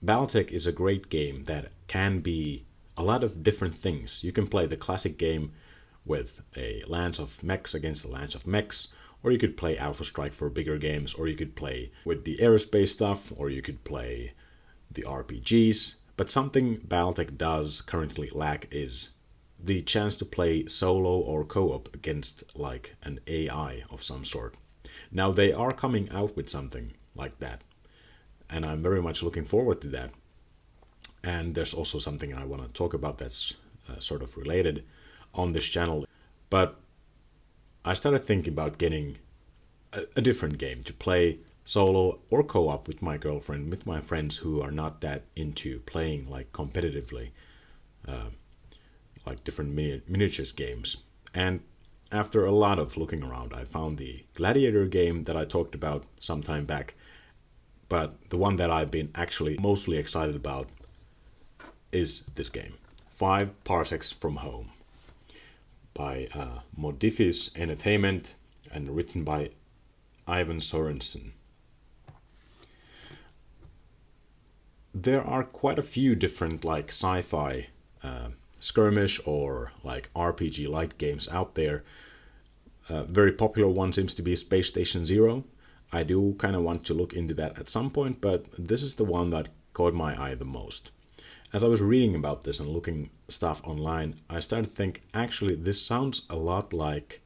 BattleTech is a great game that can be a lot of different things. You can play the classic game with a lance of mechs against a lance of mechs, or you could play Alpha Strike for bigger games, or you could play with the aerospace stuff, or you could play the RPGs. But something BattleTech does currently lack is the chance to play solo or co-op against like an AI of some sort. Now they are coming out with something like that, and I'm very much looking forward to that. And there's also something I want to talk about that's sort of related on this channel. But I started thinking about getting a different game to play solo or co-op with my girlfriend, with my friends who are not that into playing like competitively, like different miniatures games. And after a lot of looking around, I found the Gladiator game that I talked about some time back. But the one that I've been actually mostly excited about is this game, 5 Parsecs from Home, by Modifus Entertainment and written by Ivan Sorensen. There are quite a few different like sci-fi skirmish or like RPG light games out there. Very popular one seems to be Space Station Zero. I do kind of want to look into that at some point, but this is the one that caught my eye the most. As I was reading about this and looking stuff online, I started to think, actually, this sounds a lot like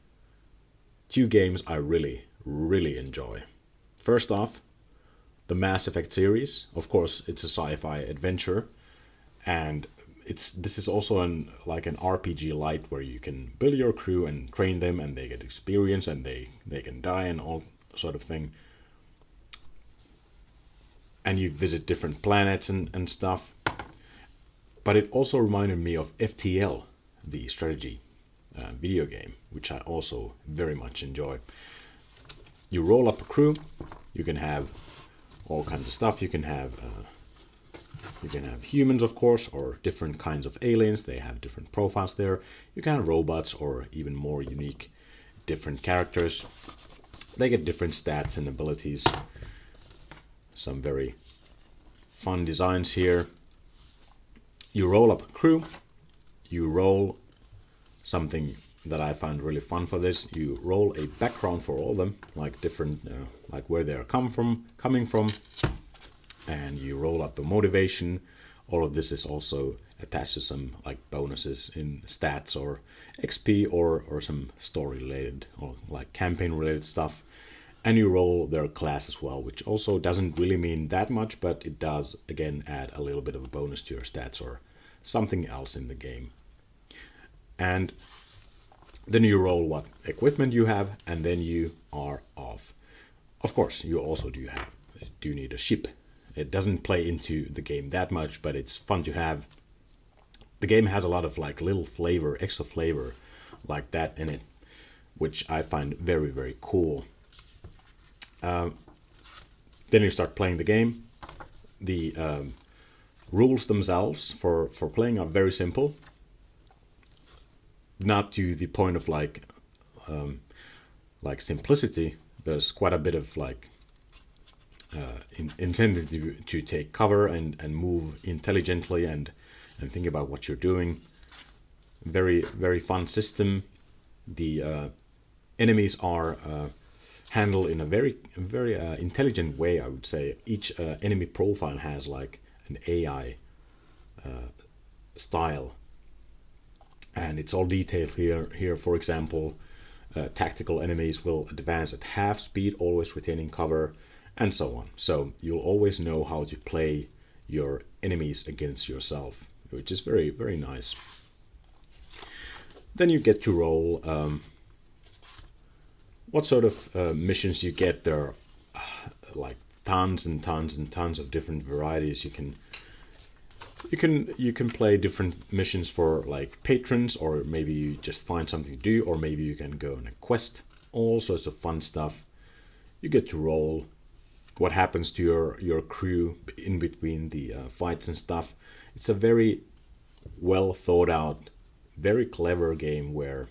two games I really, really enjoy. First off, the Mass Effect series. Of course, it's a sci-fi adventure, and this is also an RPG light where you can build your crew and train them, and they get experience, and they can die and all sort of thing. And you visit different planets and stuff. But it also reminded me of FTL, the strategy video game, which I also very much enjoy. You roll up a crew. You can have all kinds of stuff. You can have humans, of course, or different kinds of aliens. They have different profiles there. You can have robots or even more unique, different characters. They get different stats and abilities. Some very fun designs here. You roll up a crew. You roll something that I find really fun for this. You roll a background for all of them, like different, like where they're coming from, and you roll up a motivation. All of this is also attached to some like bonuses in stats or XP or some story related or like campaign related stuff. And you roll their class as well, which also doesn't really mean that much, but it does, again, add a little bit of a bonus to your stats or something else in the game. And then you roll what equipment you have, and then you are off. Of course, you also do need a ship. It doesn't play into the game that much, but it's fun to have. The game has a lot of like little flavor, extra flavor like that in it, which I find very, very cool. Then you start playing the game. The rules themselves for playing are very simple. Not to the point of like simplicity. There's quite a bit of like incentive to take cover and move intelligently and think about what you're doing. Very, very fun system. The enemies are handled in a very intelligent way, I would say. Each enemy profile has like an AI style, and it's all detailed here. For example, tactical enemies will advance at half speed, always retaining cover, and so on. So you'll always know how to play your enemies against yourself, which is very, very nice. Then you get to roll what sort of missions you get. There are like tons and tons and tons of different varieties. You can play different missions for like patrons, or maybe you just find something to do, or maybe you can go on a quest. All sorts of fun stuff. You get to roll what happens to your crew in between the fights and stuff. It's a very well thought out, very clever game where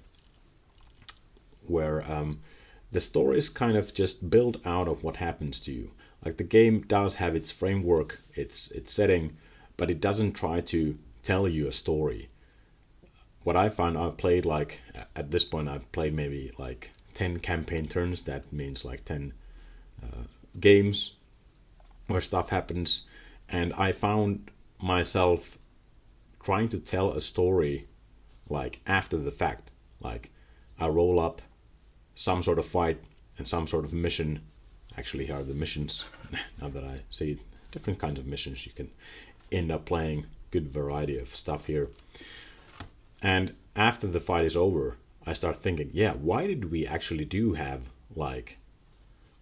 the story is kind of just built out of what happens to you. Like the game does have its framework, its setting, but it doesn't try to tell you a story. What I found, I've played like at this point I've played maybe like 10 campaign turns. That means like 10 games where stuff happens, and I found myself trying to tell a story like after the fact. Like I roll up some sort of fight and some sort of mission. Actually, here are the missions. Now that I see different kinds of missions, you can end up playing good variety of stuff here. And after the fight is over, I start thinking, yeah, why did we actually do have like,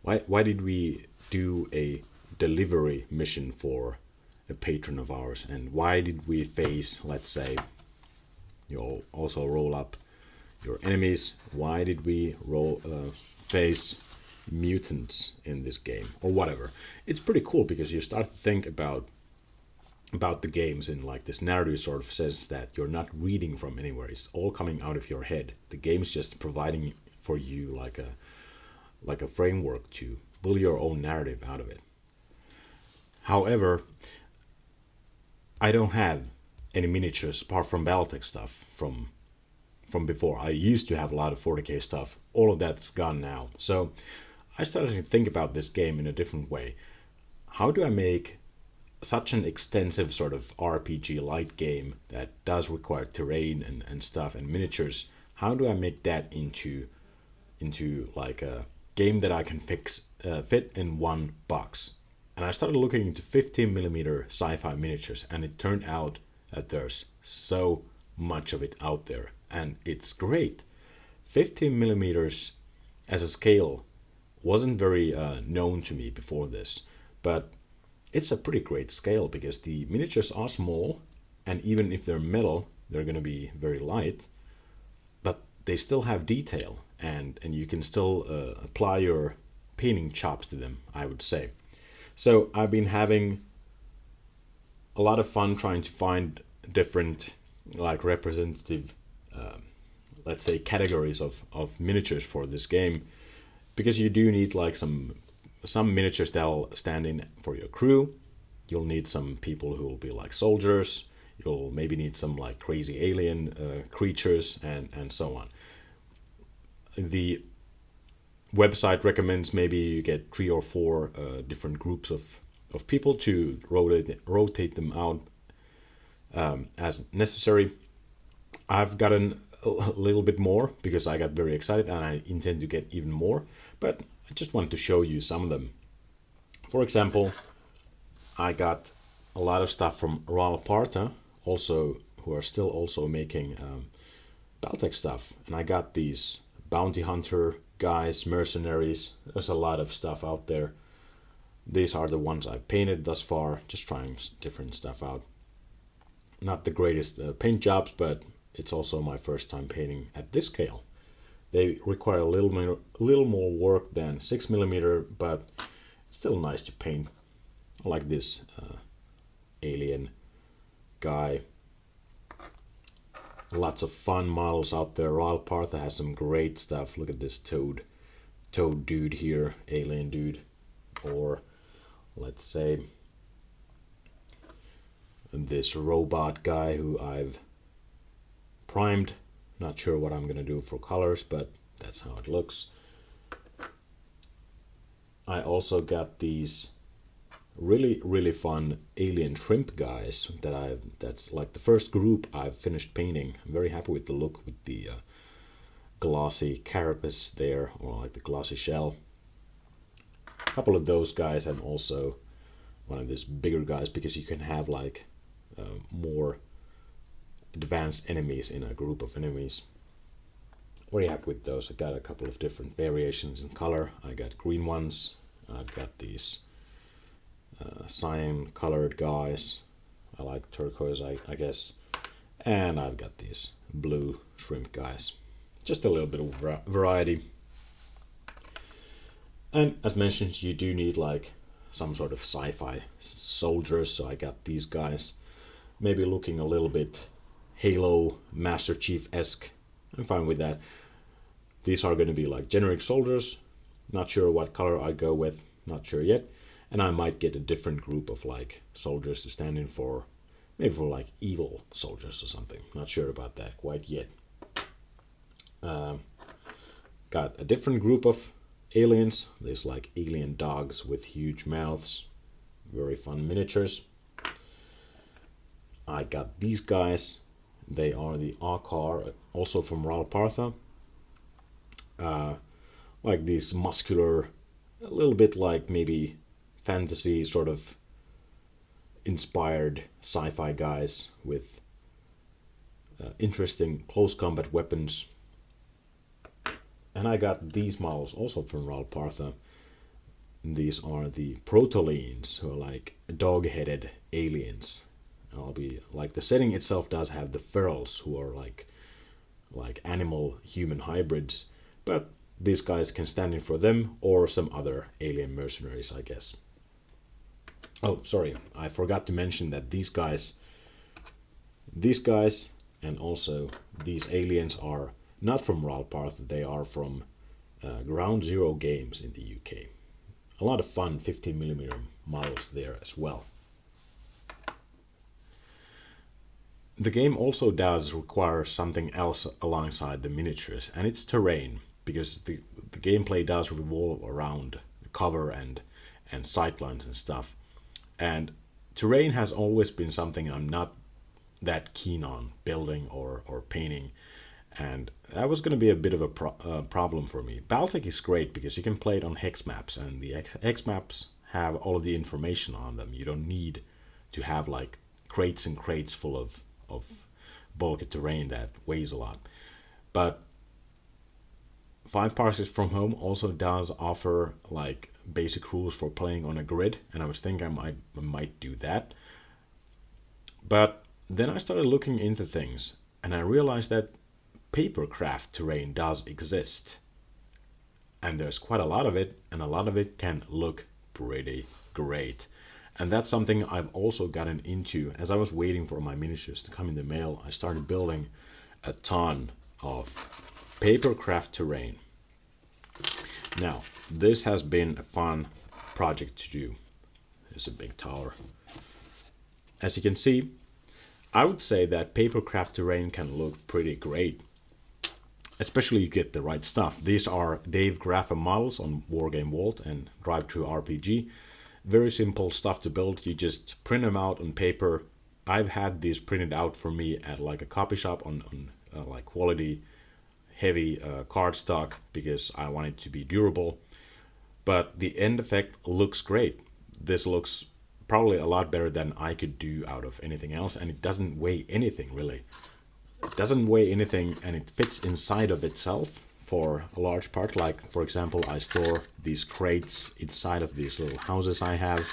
why did we do a delivery mission for a patron of ours, and why did we face, let's say, you also roll up your enemies. Why did we face mutants in this game or whatever? It's pretty cool because you start to think about the games in like this narrative sort of sense that you're not reading from anywhere. It's all coming out of your head. The game's just providing for you like a framework to build your own narrative out of it. However, I don't have any miniatures apart from BattleTech stuff from before. I used to have a lot of 40k stuff. All of that's gone now. So I started to think about this game in a different way. How do I make such an extensive sort of RPG light game that does require terrain and stuff and miniatures? How do I make that into like a game that I can fit in one box? And I started looking into 15mm sci-fi miniatures, and it turned out that there's so much of it out there, and it's great. 15mm as a scale wasn't very known to me before this, but it's a pretty great scale because the miniatures are small, and even if they're metal, they're going to be very light, but they still have detail, and you can still apply your painting chops to them, I would say. So I've been having a lot of fun trying to find different like representative let's say categories of miniatures for this game, because you do need like some miniatures that'll stand in for your crew. You'll need some people who will be like soldiers. You'll maybe need some like crazy alien creatures and so on. The website recommends maybe you get 3 or 4 different groups of people to rotate them out as necessary. I've gotten a little bit more because I got very excited and I intend to get even more, but I just wanted to show you some of them. For example, I got a lot of stuff from Royal Parta, also who are still also making BattleTech stuff, and I got these bounty hunter guys, mercenaries. There's a lot of stuff out there. These are the ones I've painted thus far, just trying different stuff out. Not the greatest paint jobs, but it's also my first time painting at this scale. They require a little more work than 6mm, but it's still nice to paint. I like this alien guy. Lots of fun models out there. Royal Partha has some great stuff. Look at this toad dude here, alien dude, or let's say this robot guy who I've primed. Not sure what I'm gonna do for colors, but that's how it looks. I also got these really fun alien shrimp guys that's like the first group I've finished painting. I'm very happy with the look, with the glossy carapace there, or like the glossy shell. A couple of those guys, and also one of these bigger guys, because you can have like more advanced enemies in a group of enemies. Very happy with those. I got a couple of different variations in color. I got green ones. I've got these cyan colored guys. I like turquoise, I guess. And I've got these blue shrimp guys. Just a little bit of variety. And as mentioned, you do need like some sort of sci-fi soldiers, so I got these guys. Maybe looking a little bit Halo Master Chief-esque. I'm fine with that. These are going to be like generic soldiers. Not sure what color I go with, not sure yet. And I might get a different group of like soldiers to stand in for, maybe for like evil soldiers or something. Not sure about that quite yet. Got a different group of aliens. There's like alien dogs with huge mouths. Very fun miniatures. I got these guys. They are the Akar, also from Ralpartha. Like these muscular, a little bit like maybe fantasy sort of inspired sci-fi guys with interesting close combat weapons. And I got these models also from Ralpartha. These are the Protolines, who are like dog-headed aliens. I'll be like, the setting itself does have the ferals, who are like animal human hybrids, but these guys can stand in for them or some other alien mercenaries, I guess. Oh, sorry, I forgot to mention that these guys and also these aliens are not from Ralparth, they are from Ground Zero Games in the UK. A lot of fun 15mm models there as well. The game also does require something else alongside the miniatures, and it's terrain, because the gameplay does revolve around cover and sightlines and stuff. And terrain has always been something I'm not that keen on building or painting, and that was going to be a bit of a problem for me. BattleTech is great because you can play it on hex maps, and the hex maps have all of the information on them. You don't need to have like crates and crates full of bulky terrain that weighs a lot. But Five Parsecs from Home also does offer like basic rules for playing on a grid, and I was thinking I might do that. But then I started looking into things, and I realized that Papercraft terrain does exist. And there's quite a lot of it, and a lot of it can look pretty great. And that's something I've also gotten into. As I was waiting for my miniatures to come in the mail, I started building a ton of Papercraft terrain. Now, this has been a fun project to do. There's a big tower. As you can see, I would say that Papercraft terrain can look pretty great, especially if you get the right stuff. These are Dave Graffam models on Wargame Vault and Drive-Thru RPG. Very simple stuff to build. You just print them out on paper. I've had these printed out for me at like a copy shop on like quality heavy cardstock, because I want it to be durable. But the end effect looks great. This looks probably a lot better than I could do out of anything else, and it doesn't weigh anything really. It doesn't weigh anything, and it fits inside of itself for a large part. Like, for example, I store these crates inside of these little houses I have.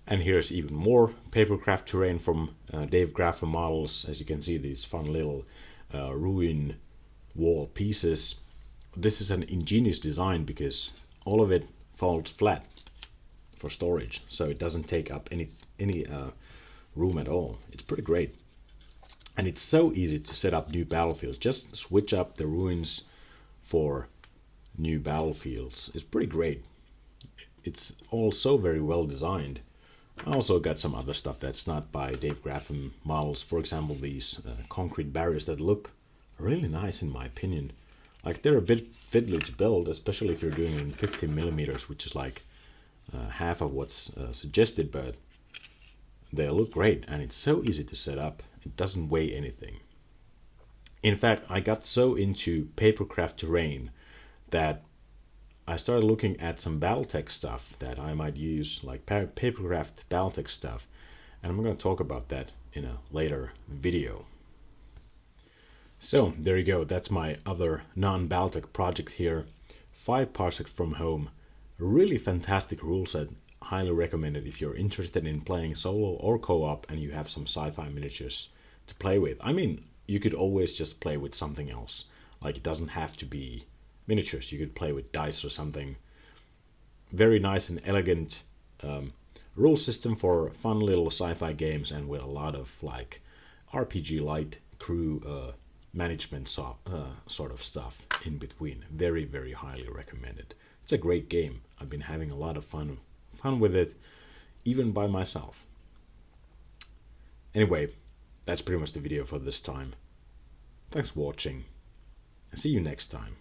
And here's even more Papercraft terrain from Dave Graffam models. As you can see, these fun little ruin wall pieces. This is an ingenious design because all of it folds flat for storage, so it doesn't take up any room at all. It's pretty great. And it's so easy to set up new battlefields. Just switch up the ruins for new battlefields. It's pretty great. It's all so very well designed. I also got some other stuff that's not by Dave Graffam models. For example, these concrete barriers that look really nice in my opinion. Like, they're a bit fiddly to build, especially if you're doing it in 15mm, which is like half of what's suggested, but they look great, and it's so easy to set up. It doesn't weigh anything. In fact, I got so into Papercraft terrain that I started looking at some BattleTech stuff that I might use, like Papercraft BattleTech stuff, and I'm going to talk about that in a later video. So there you go, that's my other non-BattleTech project here. 5 Parsecs from Home. A really fantastic rule set. Highly recommended if you're interested in playing solo or co-op and you have some sci-fi miniatures to play with. I mean, you could always just play with something else. Like, it doesn't have to be miniatures. You could play with dice or something. Very nice and elegant rule system for fun little sci-fi games, and with a lot of like RPG light crew management sort of stuff in between. Very, very highly recommended. It's a great game. I've been having a lot of fun fun with it, even by myself. Anyway, that's pretty much the video for this time. Thanks for watching, and see you next time.